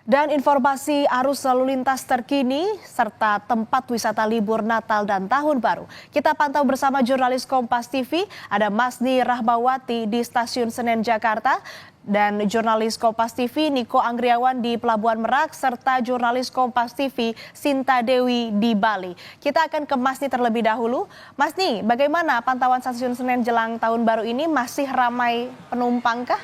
Dan informasi arus lalu lintas terkini serta tempat wisata libur Natal dan Tahun Baru. Kita pantau bersama jurnalis Kompas TV, ada Masni Rahmawati di Stasiun Senen Jakarta dan jurnalis Kompas TV Niko Anggriawan di Pelabuhan Merak serta jurnalis Kompas TV Sinta Dewi di Bali. Kita akan ke Masni terlebih dahulu. Masni, bagaimana pantauan Stasiun Senen jelang Tahun Baru ini, masih ramai penumpang kah?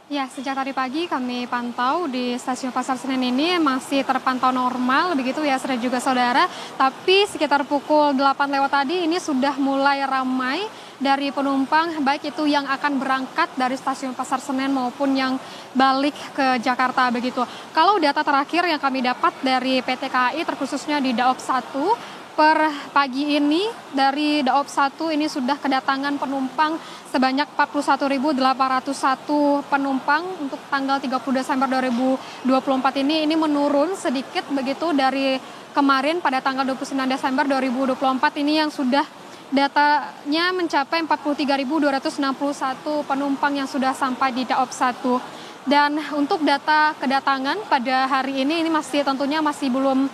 Ya, sejak tadi pagi kami pantau di stasiun Pasar Senen ini masih terpantau normal begitu ya, saudara juga saudara. Tapi sekitar pukul 8 lewat tadi ini sudah mulai ramai dari penumpang, baik itu yang akan berangkat dari stasiun Pasar Senen maupun yang balik ke Jakarta begitu. Kalau data terakhir yang kami dapat dari PT KAI terkhususnya di Daop 1, per pagi ini dari Daop 1 ini sudah kedatangan penumpang sebanyak 41.801 penumpang untuk tanggal 30 Desember 2024 ini menurun sedikit begitu dari kemarin pada tanggal 29 Desember 2024 ini yang sudah datanya mencapai 43.261 penumpang yang sudah sampai di Daop 1. Dan untuk data kedatangan pada hari ini tentunya masih belum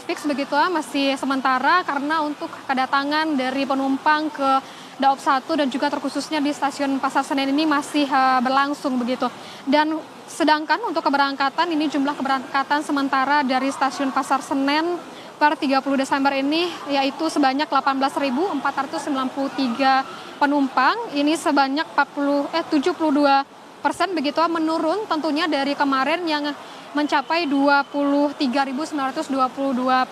fix begitu ya, masih sementara karena untuk kedatangan dari penumpang ke Daop 1 dan juga terkhususnya di stasiun Pasar Senen ini masih berlangsung begitu. Dan sedangkan untuk keberangkatan ini jumlah keberangkatan sementara dari stasiun Pasar Senen per 30 Desember ini yaitu sebanyak 18.493 penumpang. Ini sebanyak 72% begitu menurun tentunya dari kemarin yang mencapai 23.922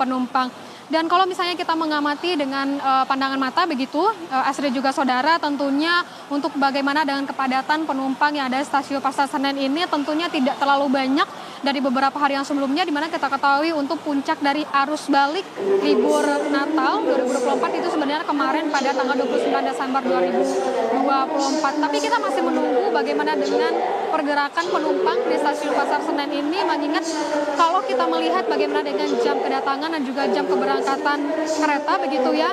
penumpang. Dan kalau misalnya kita mengamati dengan pandangan mata begitu, Asri juga saudara, tentunya untuk bagaimana dengan kepadatan penumpang yang ada di stasiun Pasar Senen ini tentunya tidak terlalu banyak dari beberapa hari yang sebelumnya, di mana kita ketahui untuk puncak dari arus balik libur Natal 2024 itu sebenarnya kemarin pada tanggal 29 Desember 2024. Tapi kita masih menunggu bagaimana dengan pergerakan penumpang di stasiun Pasar Senen ini, mengingat kalau kita melihat bagaimana dengan jam kedatangan dan juga jam keberangkatan kereta begitu ya,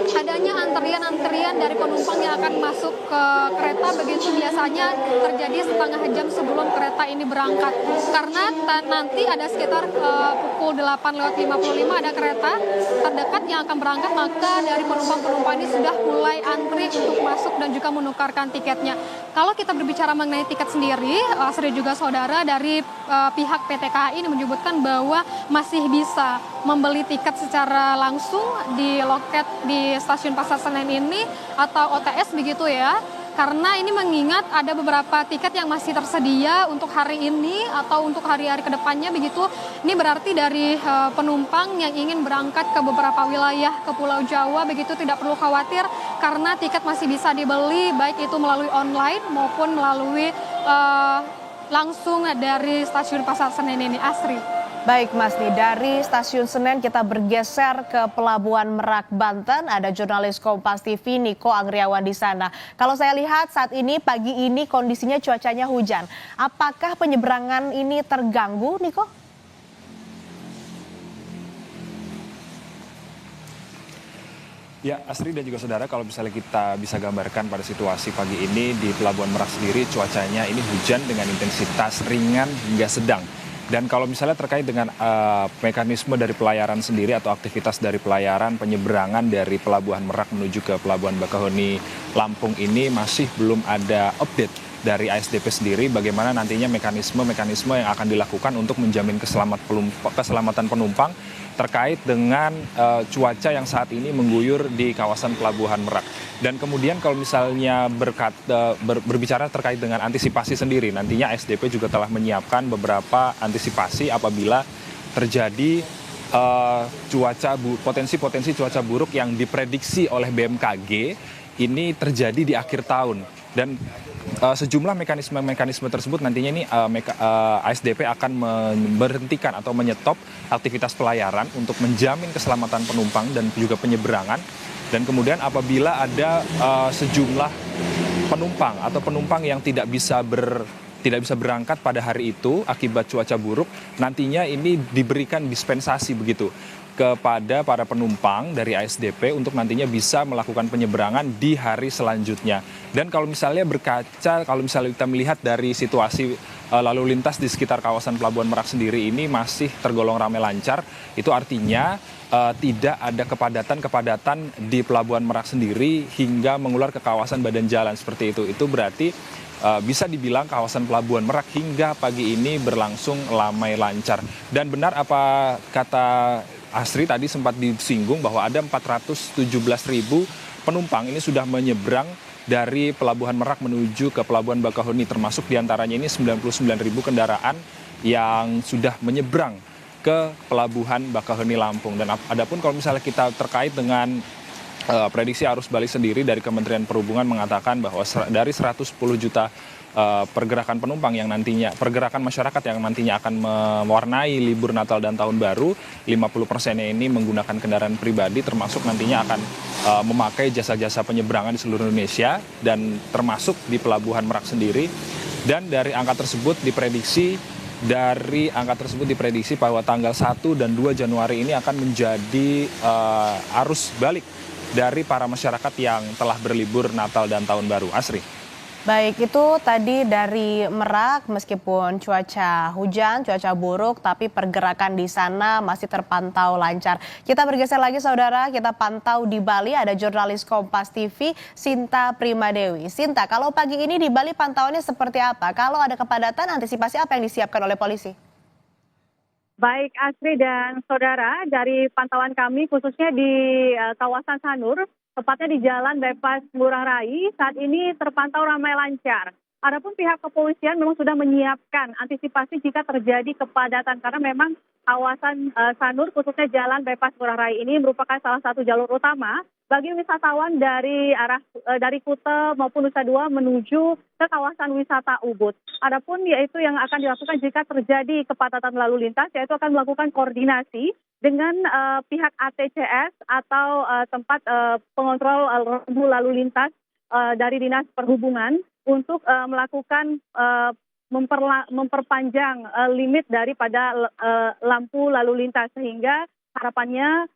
adanya antrian-antrian dari penumpang yang akan masuk ke kereta begitu biasanya terjadi setengah jam sebelum kereta ini berangkat. Karena nanti ada sekitar pukul 8.55 ada kereta terdekat yang akan berangkat, maka dari penumpang-penumpang ini sudah mulai antri untuk masuk dan juga menukarkan tiketnya. Kalau kita berbicara mengenai tiket sendiri, Asri juga saudara, dari pihak PT KAI ini menyebutkan bahwa masih bisa membeli tiket secara langsung di loket di stasiun Pasar Senen ini atau OTS begitu ya. Karena ini mengingat ada beberapa tiket yang masih tersedia untuk hari ini atau untuk hari-hari kedepannya begitu. Ini berarti dari penumpang yang ingin berangkat ke beberapa wilayah ke Pulau Jawa begitu tidak perlu khawatir karena tiket masih bisa dibeli baik itu melalui online maupun melalui langsung dari stasiun Pasar Senen ini. Asri. Baik Masni, dari Stasiun Senen kita bergeser ke Pelabuhan Merak, Banten. Ada jurnalis Kompas TV Niko Anggriawan di sana. Kalau saya lihat saat ini pagi ini kondisinya cuacanya hujan. Apakah penyeberangan ini terganggu, Niko? Ya, Asri dan juga saudara, kalau misalnya kita bisa gambarkan pada situasi pagi ini di Pelabuhan Merak sendiri, cuacanya ini hujan dengan intensitas ringan hingga sedang. Dan kalau misalnya terkait dengan mekanisme dari pelayaran sendiri atau aktivitas dari pelayaran penyeberangan dari Pelabuhan Merak menuju ke Pelabuhan Bakahuni Lampung ini masih belum ada update dari ASDP sendiri bagaimana nantinya mekanisme yang akan dilakukan untuk menjamin keselamatan penumpang terkait dengan cuaca yang saat ini mengguyur di kawasan Pelabuhan Merak. Dan kemudian kalau misalnya berbicara terkait dengan antisipasi sendiri, nantinya ASDP juga telah menyiapkan beberapa antisipasi apabila terjadi potensi cuaca buruk yang diprediksi oleh BMKG ini terjadi di akhir tahun. Dan sejumlah mekanisme tersebut nantinya ini ASDP akan memberhentikan atau menyetop aktivitas pelayaran untuk menjamin keselamatan penumpang dan juga penyeberangan. Dan kemudian apabila ada sejumlah penumpang yang tidak bisa berangkat pada hari itu akibat cuaca buruk, nantinya ini diberikan dispensasi begitu. kepada para penumpang dari ASDP untuk nantinya bisa melakukan penyeberangan di hari selanjutnya. Dan kalau misalnya kalau misalnya kita melihat dari situasi lalu lintas di sekitar kawasan Pelabuhan Merak sendiri ini masih tergolong ramai lancar, itu artinya tidak ada kepadatan di Pelabuhan Merak sendiri hingga mengular ke kawasan badan jalan seperti itu. Itu berarti bisa dibilang kawasan Pelabuhan Merak hingga pagi ini berlangsung ramai lancar. Dan benar apa kata Asri tadi sempat disinggung bahwa ada 417.000 penumpang ini sudah menyeberang dari Pelabuhan Merak menuju ke Pelabuhan Bakauheni, termasuk diantaranya ini 99.000 kendaraan yang sudah menyeberang ke Pelabuhan Bakauheni Lampung. Dan adapun kalau misalnya kita terkait dengan prediksi arus balik sendiri dari Kementerian Perhubungan mengatakan bahwa dari 110 juta pergerakan penumpang yang nantinya, pergerakan masyarakat yang nantinya akan mewarnai libur Natal dan Tahun Baru, 50%-nya ini menggunakan kendaraan pribadi, termasuk nantinya akan memakai jasa-jasa penyeberangan di seluruh Indonesia dan termasuk di Pelabuhan Merak sendiri. Dan dari angka tersebut diprediksi bahwa tanggal 1 dan 2 Januari ini akan menjadi arus balik dari para masyarakat yang telah berlibur Natal dan Tahun Baru. Asri. Baik, itu tadi dari Merak, meskipun cuaca hujan, cuaca buruk, tapi pergerakan di sana masih terpantau lancar. Kita bergeser lagi saudara, kita pantau di Bali, ada jurnalis Kompas TV, Sinta Primadewi. Sinta, kalau pagi ini di Bali pantauannya seperti apa? Kalau ada kepadatan, antisipasi apa yang disiapkan oleh polisi? Baik Asri dan saudara, dari pantauan kami khususnya di kawasan Sanur, tepatnya di Jalan Bypass Ngurah Rai, saat ini terpantau ramai lancar. Adapun pihak kepolisian memang sudah menyiapkan antisipasi jika terjadi kepadatan karena memang kawasan Sanur khususnya Jalan Bypass Ngurah Rai ini merupakan salah satu jalur utama bagi wisatawan dari Kuta maupun Nusa Dua menuju ke kawasan wisata Ubud. Adapun yaitu yang akan dilakukan jika terjadi kepadatan lalu lintas, yaitu akan melakukan koordinasi dengan pihak ATCS atau tempat pengontrol lalu lintas dari Dinas Perhubungan untuk melakukan memperpanjang limit daripada lampu lalu lintas sehingga harapannya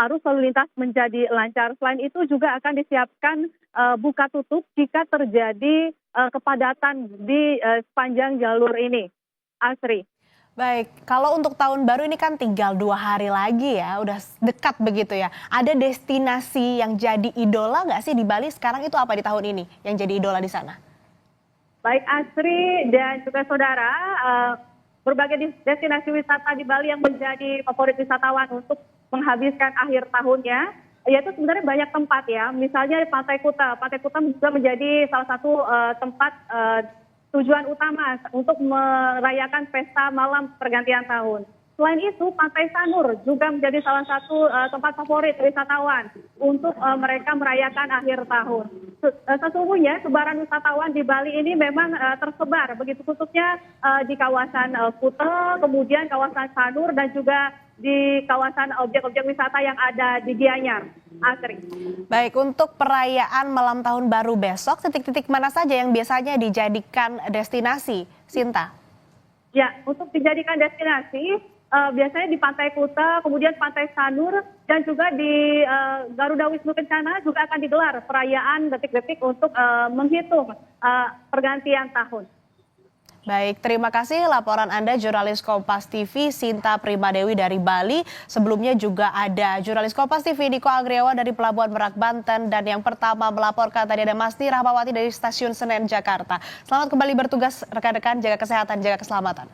arus lalu lintas menjadi lancar. Selain itu juga akan disiapkan buka tutup jika terjadi kepadatan di sepanjang jalur ini. Asri. Baik, kalau untuk Tahun Baru ini kan tinggal 2 hari lagi ya, udah dekat begitu ya. Ada destinasi yang jadi idola nggak sih di Bali sekarang, itu apa di tahun ini yang jadi idola di sana? Baik Asri dan juga saudara, berbagai destinasi wisata di Bali yang menjadi favorit wisatawan untuk menghabiskan akhir tahunnya, yaitu sebenarnya banyak tempat ya. Misalnya Pantai Kuta juga menjadi salah satu tempat tujuan utama untuk merayakan pesta malam pergantian tahun. Selain itu, Pantai Sanur juga menjadi salah satu tempat favorit wisatawan untuk mereka merayakan akhir tahun. Sesungguhnya sebaran wisatawan di Bali ini memang tersebar, begitu khususnya di kawasan Kuta, kemudian kawasan Sanur dan juga di kawasan objek-objek wisata yang ada di Gianyar. Asri. Baik, untuk perayaan malam tahun baru besok, titik-titik mana saja yang biasanya dijadikan destinasi, Sinta? Ya, untuk dijadikan destinasi, biasanya di Pantai Kuta, kemudian Pantai Sanur, dan juga di Garuda Wisnu Kencana juga akan digelar perayaan detik-detik untuk menghitung pergantian tahun. Baik, terima kasih laporan Anda jurnalis Kompas TV Sinta Primadewi dari Bali. Sebelumnya juga ada jurnalis Kompas TV Niko Agriawan dari Pelabuhan Merak Banten, dan yang pertama melaporkan tadi ada Masni Rahmawati dari Stasiun Senen Jakarta. Selamat kembali bertugas rekan-rekan, jaga kesehatan, jaga keselamatan.